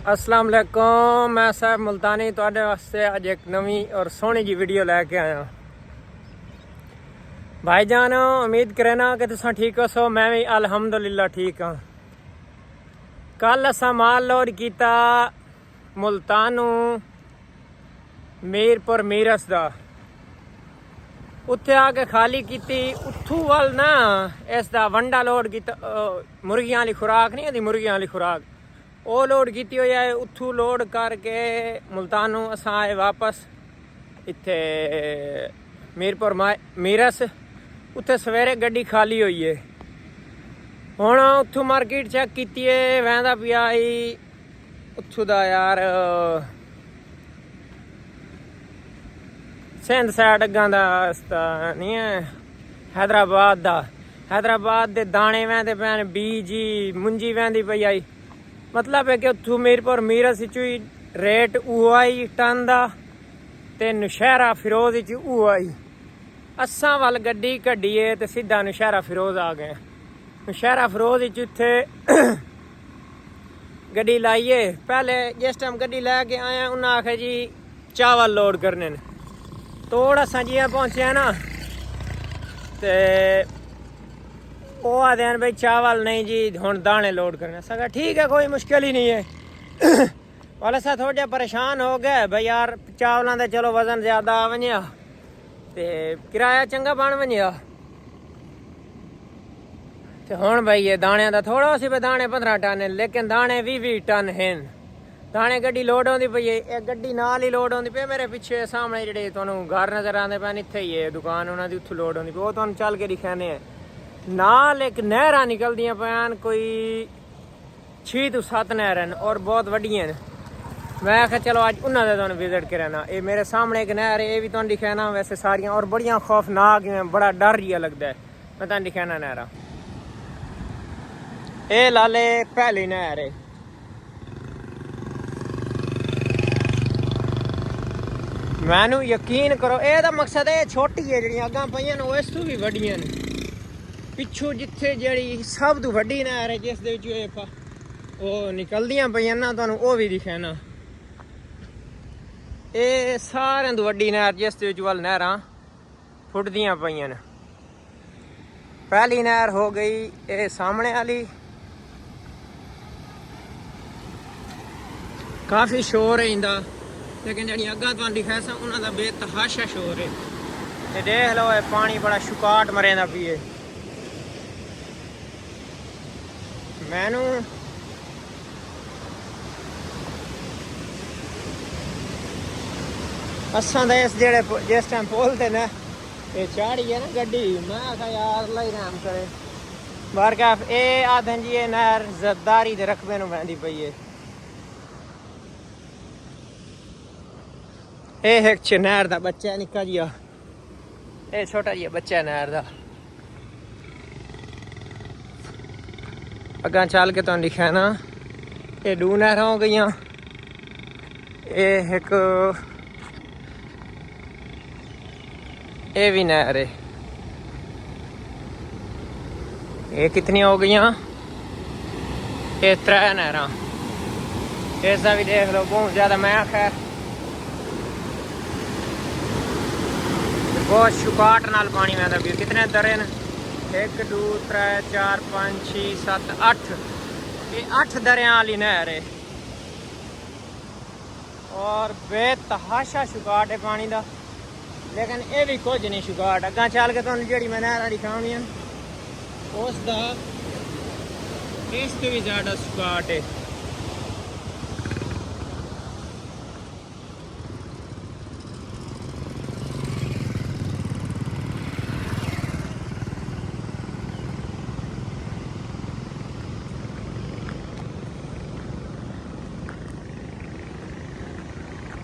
अस्सलाम वालेकुम। मैं साहब मुल्तानी तुहाडे वास्ते अज एक नवी और सोहनी जी वीडियो लैके आया। भाईजान उम्मीद करे ना कि तुम ठीक हो। मैं भी अल्हम्दुलिल्लाह ठीक हाँ। कल असा माल लोड किया मुल्तानू मीरपुर मीरस दा, उत्थे आके खाली की उथू वाल ना इसका वंडा लोड किया। मुर्गियां वाली खुराक नहीं आती, मुर्गियां वाली खुराक वो लोड की हुई है। उथू लोड करके मुल्तानू असा आए वापस इत्थे मीरपुर मीरस। उत्थे सवेरे गड्डी खाली हुई है। हुण उथू मार्केट चेक की वहदा पिया उथू दा यार सिंध साइड अग्गां दा नहीं है, हैदराबाद दा। हैदराबाद दे दाने वहदे पैन, बीजी मुंजी वहदी पई आई। मतलब है कि उथू मीरपुर मीरस ही रेट वो आई टन का, ते नौशहरा फिरोज वो आई। असा वाल गड्डी कड्डिए तो सीधा नौशहरा फिरोज आ गए। नौशहरा फिरोज इत्थे गड्डी लाइए। पहले जिस टाइम गड्डी लैके आया उन्हें आखे जी चावल लोड करने ने। तोड़ असा जियां पहुंचे ना ते वो आते हैं भाई चावल नहीं जी हुण दाने लोड करने। सका ठीक है, कोई मुश्किल ही नहीं है। वाले सा थोड़ा परेशान हो गए भाई यार, चावलों का चलो वजन ज्यादा आ वनिया ते किराया चंगा बन वनिया। ते हुण भाई ये दाने का थोड़ा सी भाई दाने 15 टन है, लेकिन दाने 20-20 टन हैं। दाने गड्डी लोड होती पई है, गड्डी नाल ही लोड होती पई। मेरे पिछे सामने जेडे तुहानू घर नजर आते पे इत्थे ही है दुकान, उन्होंने उत्थू लोड होती पई। वो तुहानू चल के दिखाने हैं। नाल एक नहर निकलदियां पैन, कोई 6 तो 7 नहर और बहुत वड्डियां न। मैं आख्या चलो अज उन्होंने तुहानू विजिट कराना। ये मेरे सामने एक नहर है, ये भी तुहानू दिखाना। वैसे सारियां और बड़ियां खौफनाक हैं, बड़ा डर जिहा लगता है। मैं तुहानू दिखाना नहर। ये लाले पहली नहर है। मैनू यकीन करो एदा मकसद है छोटी है, जी अगं पईयां ने इस तू भी वड्डियां ने। पिछू जिथे जी सब तो वड्डी नहर है जिस वो निकलदियां पईयां ना, तुहानू वो भी दिखाना। ये सारे तो वड्डी नहर जिस वाल नहरां फुटदियां पईयां ने। पहली नहर हो गई ये सामने वाली। काफ़ी शोर है इंदा, लेकिन जी अग्गा तुहानू दिखाया सा उन्हों का बेतहाशा शोर है। ते देख लो ये पानी बड़ा शुकाट मरेंदा पिए। मैनू असा तो इस जेड़े जिस टाइम बोलते ना ये चाड़ी है ना गड्डी, मैं आखा यार अल्लाह ही रहम करे। बारकाफ ये आदन जी ये नहर जरदारी के रकबे नूं वहदी पई है। ये एक नहर का बच्चा है निक्का जिहा, ये छोटा जिहा बच्चा है नहर का। अग्गां चल के तुहानू दिखाना। ये 2 नहर हो गई। ये एक ये भी नहर है। ये कितनी हो गई? ये 3 नहर। इसका भी देख लो बहुत ज्यादा। मैं खैर बहुत शुकाट नाल पानी वहदा पिया। कितने दरे न? 1 2 3 4 5 6 7 8। ये 8 दरिया वाली नहर है और बेतहाशा शुकाट है पानी का। लेकिन ये भी कुछ नहीं शुकाट। अग्गां चल के तुहानू जी मैं नहर दिखानी है उसका इससे भी ज्यादा शुकाट है।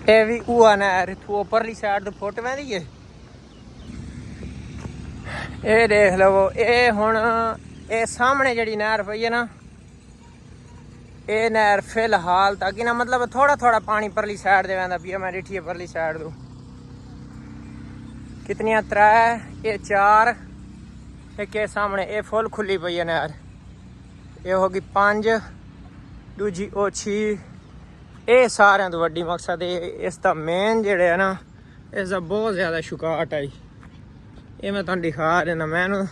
ये भी हुआ नहर इतों उपरली साइड तो फुट वहदी है। ये देख लो ये हुण ये सामने जी नहर पई है ना, ये नहर फिलहाल तक ना मतलब थोड़ा थोड़ा पानी परली साइड दे वहदा पिया। मैं डिठी परली साइड तो कितनियां 3 ये 4 एक सामने ये फुल खुली पई है नहर। ये होगी 5, दूजी ओ 6, ਇਹ ਸਾਰਿਆਂ ਤੋਂ ਵੱਡੀ ਮਕਸਦ ਇਸ ਦਾ ਮੇਨ ਜਿਹੜੇ ਹੈ ਨਾ, ਇਸ ਦਾ ਬਹੁਤ ਜ਼ਿਆਦਾ ਸ਼ੁਕਾਟ ਹੈ। ਇਹ ਮੈਂ ਤੁਹਾਨੂੰ ਦਿਖਾ ਦੇਣਾ। ਮੈਨੂੰ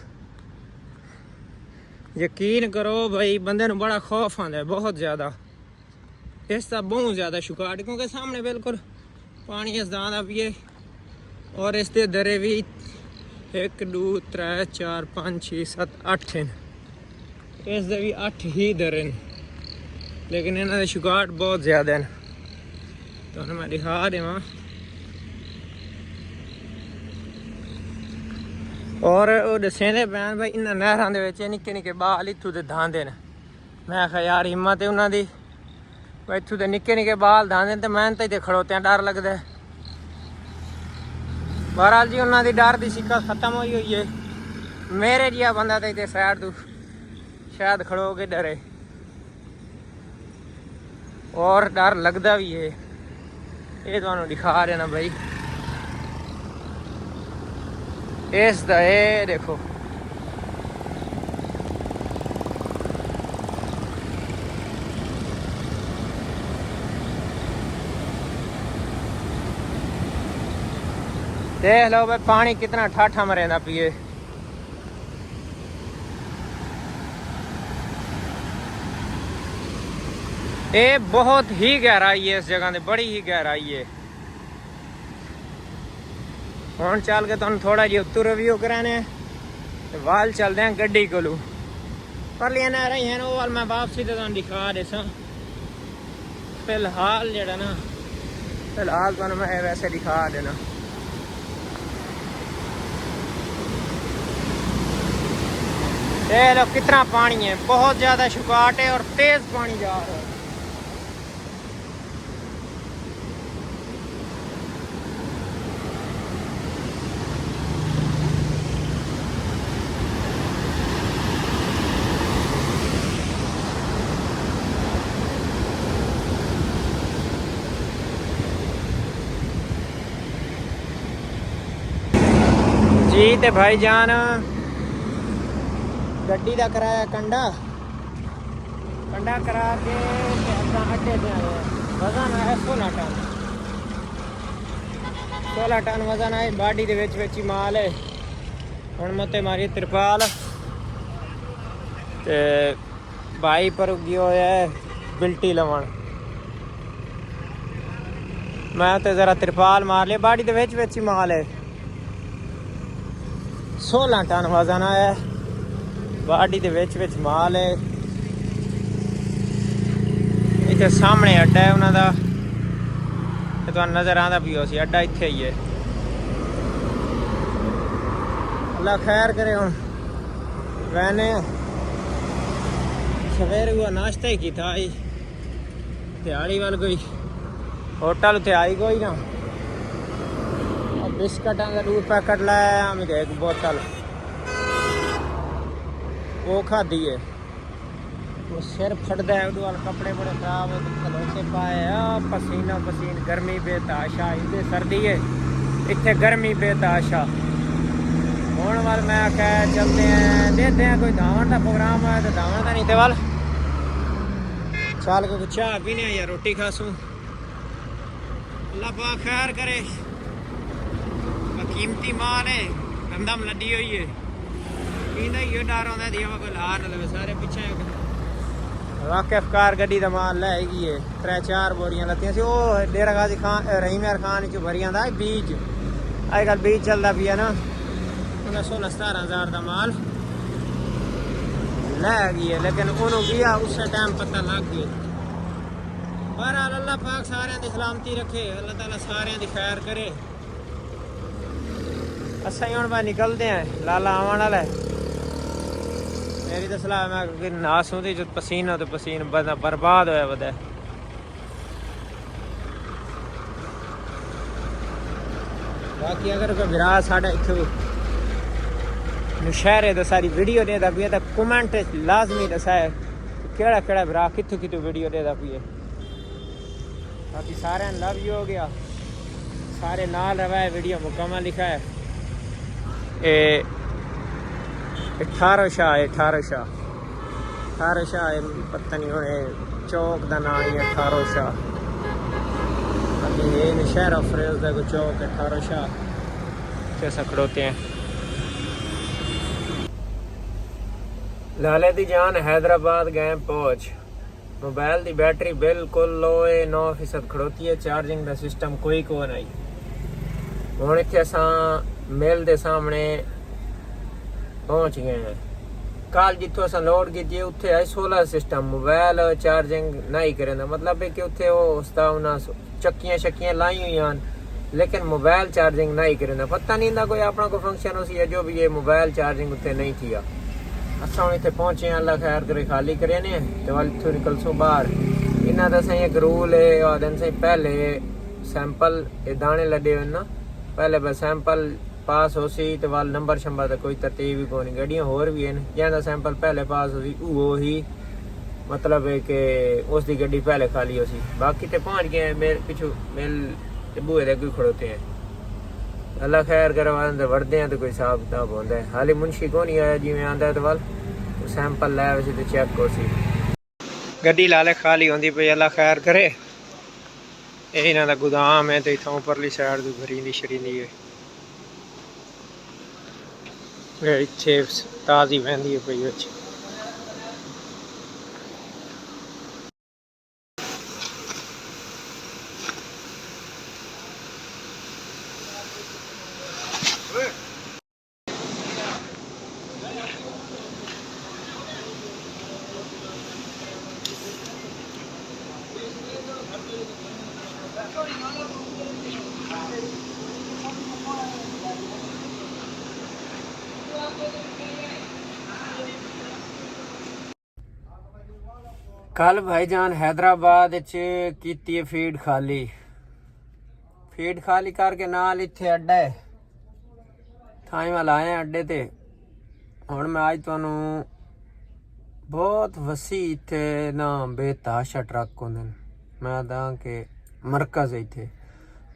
ਯਕੀਨ ਕਰੋ ਭਾਈ, ਬੰਦੇ ਨੂੰ ਬੜਾ ਖੌਫ ਆਉਂਦਾ ਹੈ ਬਹੁਤ ਜ਼ਿਆਦਾ ਇਸ ਦਾ, ਬਹੁਤ ਜ਼ਿਆਦਾ ਸ਼ੁਕਾਟ, ਕਿਉਂਕਿ ਸਾਹਮਣੇ ਬਿਲਕੁਲ ਪਾਣੀ ਇਸ ਦਾ ਆਉਂਦਾ ਪਈਏ। ਔਰ ਇਸ ਦੇ ਦਰੇ ਵੀ 1 2 3 4 5 6 7 8 ਹਨ। ਇਸ ਦੇ ਵੀ 8 ਹੀ ਦਰੇ ਨੇ, ਲੇਕਿਨ ਇਹਨਾਂ ਦੇ ਸ਼ੁਕਾਟ ਬਹੁਤ ਜ਼ਿਆਦਾ ਹਨ। ਤੁਹਾਨੂੰ ਮੈਂ ਦਿਖਾ ਦੇਵਾਂ। ਔਰ ਉਹ ਦੱਸਦੇ ਪੈਣ ਭਾਈ ਇਹਨਾਂ ਨਹਿਰਾਂ ਦੇ ਵਿੱਚ ਨਿੱਕੇ ਨਿੱਕੇ ਬਾਲ ਇੱਥੋਂ ਦੇ ਦਾਂਦੇ ਨੇ। ਮੈਂ ਕਿਹਾ ਯਾਰ ਹਿੰਮਤ ਹੈ ਉਹਨਾਂ ਦੀ, ਇੱਥੋਂ ਦੇ ਨਿੱਕੇ ਨਿੱਕੇ ਬਾਲ ਦਾਂਦੇ ਨੇ ਤੇ ਮੈਂ ਤਾਂ ਇੱਥੇ ਖੜੋਤਿਆਂ ਡਰ ਲੱਗਦਾ। ਬਹਰਾਲ ਜੀ ਉਹਨਾਂ ਦੀ ਡਰ ਦੀ ਸਿੱਕਾ ਖਤਮ ਹੋਈ ਹੋਈ ਹੈ। ਮੇਰੇ ਜਿਹਾ ਬੰਦਾ ਤਾਂ ਇੱਥੇ ਸਾਈਡ ਤੋਂ ਸ਼ਾਇਦ ਖੜੋ ਕੇ ਡਰੇ, ਔਰ ਡਰ ਲੱਗਦਾ ਵੀ ਹੈ। ਇਹ ਤੁਹਾਨੂੰ ਦਿਖਾ ਰਿਹਾ ਨਾ ਭਾਈ, ਇਸ ਦਾ ਇਹ ਦੇਖੋ। देख लो भाई पानी कितना ठाठा मरेंदा पिए। ये बहुत ही गहराई है इस जगह से, बड़ी ही गहराई है। हम चल के तुम थोड़ा जी उत्तर रिव्यू कराने वाल चलते हैं गड्डी कोलू पर लिया रही है वो वाल मैं वापसी तो तुम दिखा दे सा। फिलहाल जरा ना, फिलहाल तुम मैं वैसे दिखा देना। ये लो कितना पानी है, बहुत ज्यादा शुकाट है और तेज पानी जा रहा है। जी ते भाई जान गड्डी का कराया कंडा करा के अड्डे पे आए। वजन है 16 टन, 16 टन वजन है। बाडी दे विच ही माल है। हुण मते मारी तिरपाल ते भाई पर गयो है बिल्टी लवन। मैं तो जरा तिरपाल मार लिया। बाडी दे विच ही माल है। 16 टन वजन है। बाडी दे विच माल है। इत्थे सामने अड्डा है उन्हां दा, ते तुहानूं नज़र आंदा भी हो सी अड्डा इत्थे ही है। अल्लाह खैर करे। हुण मैंने सवेरे हुआ नाश्ता ही किया ही, दिहाड़ी वाल कोई होटल उत्थे आई कोई ना। बिस्कटां का 2 पैकेट लाया, हमें एक बोतल वो खाधी है। वो सिर फटदा है, उधर कपड़े बड़े खराब हो खलोते पाए। पसीना पसीन, गर्मी बेताशा। इधर सर्दी है, इतने गर्मी बेताशा। हुण वाल मैं आख्या चलते हैं, देखते हैं कोई धावन का प्रोग्राम है तो धावन का नहीं तो वाल चल को चाह पीने या रोटी खासूं। अल्लाह पाक खैर करे। कीमती माल है, दमदम लदी हुई है। पींदा ही डर आंदा दिया कोई ला ना लवे। सारे पीछे वाकिफ कार गड्डी का माल लै गई है। 3-4 बोरियां लत्तियां सी। वो डेरा गाजी खान रहीम यार खान च भरी आंदा बीज। अजकल बीज चलता पिया ना। उन्हें 16-17 हज़ार का माल लै गई है, लेकिन उन्होंने किया उस टाइम पता लग गया। बहरहाल अल्लाह पाक सारे की सलामती रखे। अल्लाह ताला सारे की खैर करे। असा ही हम भाई निकलते हैं, लाला आवन वाला है। मेरी तो सलाह मैं नासूं थी जो पसीना तो पसीन बंदा बर्बाद होया बदा। बाकी अगर कोई विरा साढ़ा इत्थों नौशहरे तो सारी वीडियो देता पिया तो कमेंट लाजमी दसाए केड़ा केड़ा विरा कित्थों कित्थों वीडियो देता पिए। बाकी सारे लव यू हो गया, सारे नाल रवा है। वीडियो मुकम्मल लिखा है 18 शाह है। 18 शाह पता नहीं होने चौक का नाम ही 18 शाह। ये शहर अफरेज का कोई चौक है 18 शाह कैसा खड़ोते हैं। लाले दी जान हैदराबाद गए पहुंच। मोबाइल की बैटरी बिल्कुल लो है 9% खड़ोती है। चार्जिंग का सिस्टम कोई को नहीं। हुण इत्थे असां मिल के सामने पहुंच गए हैं। कल जितों अस लोड की उत्थे है सोलर सिस्टम मोबाइल चार्जिंग नहीं करेंदा। मतलब है कि उत्थे उसका उन्हें चक्कियां शक्कियां लाई हुई हैं लेकिन मोबाइल चार्जिंग नहीं करेंदा। पता नहीं इनका कोई अपना कोई फंक्शन उसी है जो भी ये मोबाइल चार्जिंग उत्थे नहीं थी। अस हम इतने पहुंचे हैं अल्लाह खैर करे खाली करे ने तो वाल इतों निकल सो बाहर। इन्हों का सही एक रूल है आदन से पहले सैंपल ये दाने लड़े हुए ना पहले बस सैंपल पास हो सी तो वाल नंबर शंबर तो कोई तरतीब ही कोई गड्डियां होर भी हैं जहाँ सैंपल पहले पास हो सी वो ही मतलब है कि उसकी गड्डी पहले खाली हो सी। बाकी तो पहुंच गए मेरे पिछू मिल बूहे दे कोई खड़ोते हैं। अल्लाह खैर करे अंदर वड़ते हैं तो कोई हिसाब किताब होता है। हाली मुंशी को नहीं आया जिमें आंदा है तो वाल सैंपल लै वैसे तो चेक हो सी गड्डी लाले खाली होंदी पई। अल्लाह खैर करे ये इन्हों का गोदाम है तो इतों उपरली साइड तो भरींदी शरींदी है इतने ताज़ी वहदी है पई बच्ची। कल भाईजान हैदराबाद की फीड खाली करके नाल इत्थे अड्डा है थाई वाल आए अड्डे ते। हुण मैं अज तुहानू बहुत वसी इत्थे ना बेतहाशा ट्रक होंदे मैं दा के मरकज इत्थे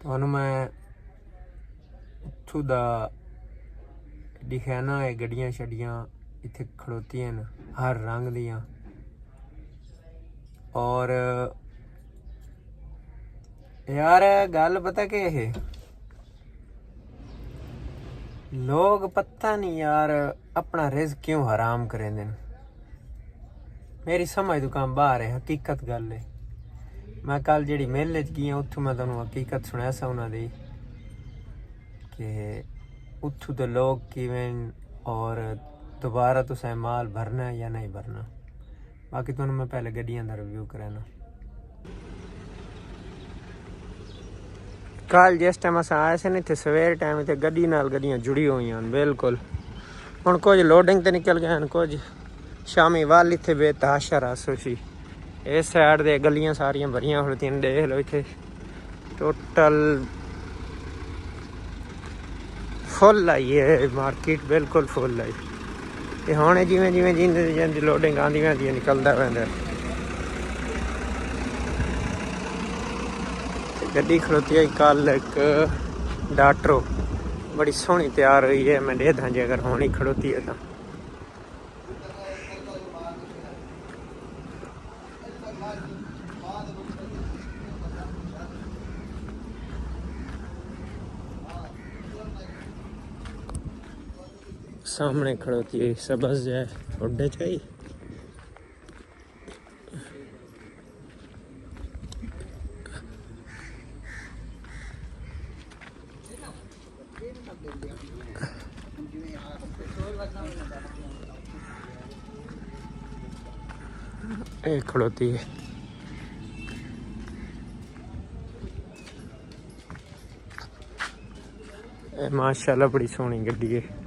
तुहानू मैं उत्थू दा दिखाना है। गड्डियां शड्डियां इत्थे खड़ोतियां न हर रंग दियां और यार गल पता के है लोग पता नहीं यार अपना रिज़्क क्यों हराम करेंदे न। मेरी समझ तो काम बाहर है हकीकत गल है। मैं कल जी मेले च गई उत्थों मैं तुहानू हकीकत सुनाया सा उन्हों दी कि उत्थों दे लोग किवें और दोबारा तुसें माल भरना या नहीं भरना। बाकी तुहानू मैं पहले गड्डियां दा रिव्यू कराना। कल जिस टाइम अस आए थे इतने सवेर टाइम इतने गड्डी नाल गड्डियां जुड़ी हुई हैं बिल्कुल। हुण कुछ लोडिंग ते निकल गए हैं कुछ शामी वाल इतने बेतहाशा रस सी। इस साइड दे गलियां सारियां भरियां खड़ोतियां देख लो इतने टोटल फुल आई है मार्केट बिल्कुल फुल आई। ते हुण जिवें जिवें जिंदी लोडिंग आंदी वैंदी निकलदा वैंदा। गड्डी खड़ोती है कल एक डाक्टरो बड़ी सोहनी तैयार हुई है। मैं दे दा जी अगर होनी खड़ोती है तो सामने खड़ोती है सबज है उड्डे चाहिए। ये खड़ोती है माशाल्लाह बड़ी सोहनी गड्डी है।